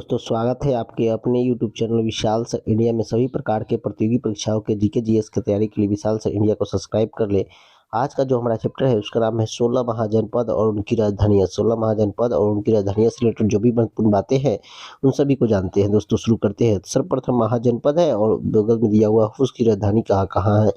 दोस्तों, स्वागत है आपके अपने यूट्यूब चैनल विशाल सर इंडिया में। सभी प्रकार के प्रतियोगी परीक्षाओं के जीके जीएस की तैयारी के लिए विशाल सर इंडिया को सब्सक्राइब कर ले। आज का जो हमारा चैप्टर है उसका नाम है 16 महाजनपद और उनकी राजधानियाँ। 16 महाजनपद और उनकी राजधानियाँ से रिलेटेड जो भी महत्वपूर्ण बातें हैं उन सभी को जानते हैं। दोस्तों शुरू करते हैं। सर्वप्रथम महाजनपद है और बगल में दिया हुआ उसकी राजधानी कहाँ कहाँ है।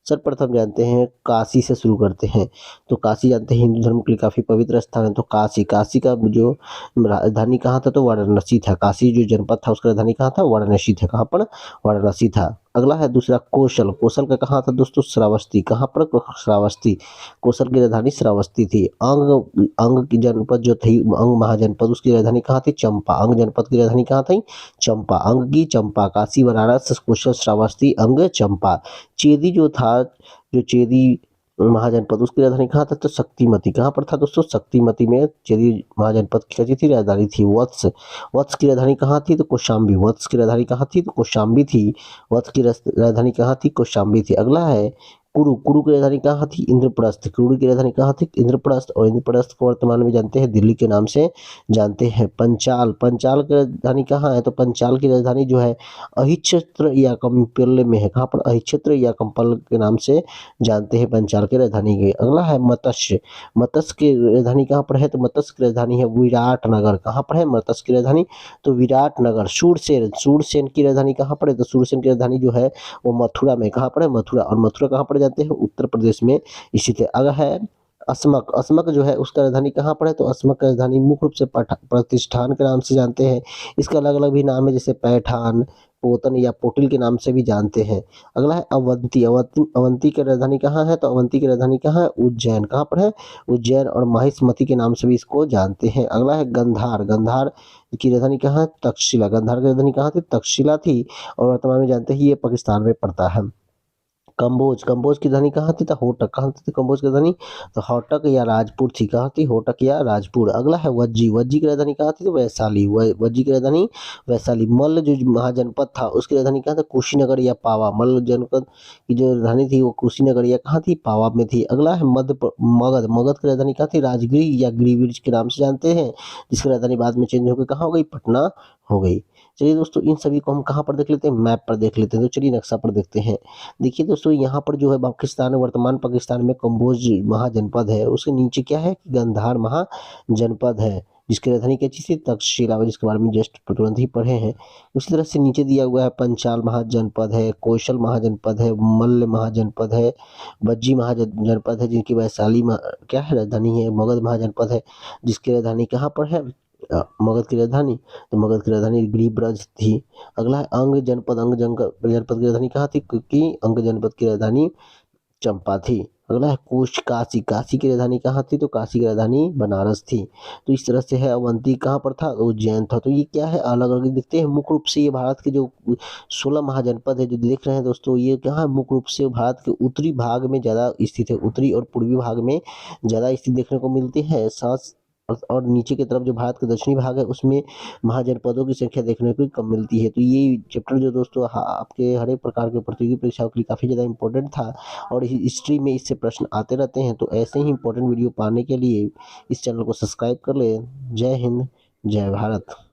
सर्वप्रथम जानते हैं काशी से शुरू करते हैं। तो काशी जानते हैं हिंदू धर्म के लिए काफ़ी पवित्र स्थान है। तो काशी काशी का जो राजधानी कहाँ था, तो वाराणसी था। काशी जो जनपद था उसका राजधानी कहाँ था, वाराणसी था। कहाँ पर, वाराणसी था। अगला है दूसरा कौशल। कौशल का कहाँ था दोस्तों, श्रावस्ती। कहाँ पर, श्रावस्ती। कौशल की राजधानी श्रावस्ती थी। अंग अंग की जनपद जो थी, अंग महाजनपद, उसकी राजधानी कहाँ थी, चंपा। अंग जनपद की राजधानी कहाँ थी, चंपा। अंग की चंपा। काशी, बनारस, कौशल, श्रावस्ती, अंग, चंपा। चेदी जो था, जो चेदी महाजनपद, उसकी राजधानी कहाँ था, तो शक्तिमती। कहाँ पर था दोस्तों, शक्तिमती में चेदी महाजनपद की थी राजधानी थी। वत्स। वत्स की राजधानी कहाँ थी, तो कौशाम्बी। वत्स की राजधानी कहाँ थी, तो कौशाम्बी थी। वत्स की राजधानी कहाँ थी, कौशाम्बी थी। अगला है कुरु। कुरु की राजधानी कहाँ थी, इंद्रप्रस्थ। कुरु की राजधानी कहाँ थी, इंद्रप्रस्थ। और इंद्रप्रस्थ को वर्तमान में जानते हैं दिल्ली के नाम से जानते हैं। पंचाल। पंचाल की राजधानी कहाँ है, तो पंचाल की राजधानी जो है अहिच्छत्र या कंपल में है। कहाँ पर, अहिच्छत्र या कंपल के नाम से जानते हैं पंचाल की राजधानी के। अगला है मत्स्य। मत्स्य की राजधानी कहाँ पर है, तो मत्स्य की राजधानी है विराटनगर। कहाँ पर है मत्स्य की राजधानी, तो विराटनगर। शूरसेन। शूरसेन की राजधानी कहाँ पर है, तो शूरसेन की राजधानी जो है वो मथुरा में। कहाँ पर है, मथुरा। और मथुरा कहाँ पर जानते हैं, उत्तर प्रदेश में स्थित है। अगला है अस्मक। अस्मक जो है उसका राजधानी कहाँ पर है, तो अस्मक की राजधानी मुख्य रूप से प्रतिष्ठान के नाम से जानते हैं। इसका अलग अलग भी नाम है, जैसे पैठान, पोतन या पोटिल के नाम से भी जानते हैं। अगला है अवंती। अवंती अवंती की राजधानी कहाँ है, तो अवंती की राजधानी कहाँ है, उज्जैन। कहाँ पर है, उज्जैन। और महिष्मती के नाम से भी इसको जानते हैं। अगला है गंधार। गंधार की राजधानी कहाँ है, तक्षशिला। गंधार की राजधानी कहाँ थी, तक्षशिला थी। और वर्तमान में जानते हैं ये पाकिस्तान में पड़ता है। कंबोज। कंबोज की राजधानी कहाँ थी, तो होटक। कहाँ थी कंबोज की राजधानी, तो होटक या राजपुर थी। कहाँ थी, होटक या राजपुर। अगला है वज्जी। वज्जी की राजधानी कहाँ थी, तो वैशाली। वज्जी की राजधानी वैशाली। मल्ल जो महाजनपद था उसकी राजधानी कहाँ था, कुशीनगर या पावा। मल्ल जनपद की जो राजधानी थी वो कुशीनगर या कहाँ थी, पावा में थी। अगला है मगध। मगध की राजधानी कहाँ थी, राजगिरी या गिरिविज के नाम से जानते हैं, जिसकी राजधानी बाद में चेंज होकर कहाँ हो गई, पटना हो गई। चलिए दोस्तों, इन सभी को हम कहाँ पर देख लेते हैं, मैप पर देख लेते हैं। तो चलिए नक्शा पर देखते हैं। देखिए दोस्तों, यहाँ पर जो है पाकिस्तान, वर्तमान पाकिस्तान में कंबोज महाजनपद है, उसके नीचे क्या है, गंधार महाजनपद है, जिसकी राजधानी क्या चीज़ थी, तक्षशिला, जिसके बारे में जस्ट तुरंत ही पढ़े हैं। उसी तरह से नीचे दिया हुआ है पंचाल महाजनपद है, कौशल महाजनपद है, मल्ल महाजनपद है, वज्जी महाजनपद है, जिनकी वैशाली क्या है, राजधानी है। मगध महाजनपद है, जिसकी राजधानी कहाँ पर है, मगध की राजधानी, तो मगध की राजधानी गिरिब्रज थी। अगला है अंग जनपद। अंग जनपद की राजधानी कहाँ थी, क्योंकि अंग जनपद की राजधानी चंपा थी। अगला है कुश। काशी। काशी की राजधानी कहाँ थी, तो काशी की राजधानी बनारस थी। तो इस तरह से है। अवंती कहाँ पर था, उज्जैन था। तो ये क्या है, अलग अलग दिखते हैं। मुख्य रूप से ये भारत के जो 16 महाजनपद है जो देख रहे हैं दोस्तों, ये कहाँ मुख्य रूप से भारत के उत्तरी भाग में ज़्यादा स्थित है। उत्तरी और पूर्वी भाग में ज़्यादा स्थित देखने को मिलती है। साथ और नीचे की तरफ जो भारत का दक्षिणी भाग है उसमें महाजनपदों की संख्या देखने को कम मिलती है। तो ये चैप्टर जो दोस्तों आपके हर एक प्रकार के प्रतियोगी परीक्षाओं के लिए काफ़ी ज़्यादा इंपॉर्टेंट था। और हिस्ट्री में इससे प्रश्न आते रहते हैं। तो ऐसे ही इंपॉर्टेंट वीडियो पाने के लिए इस चैनल को सब्सक्राइब कर लें। जय हिंद, जय भारत।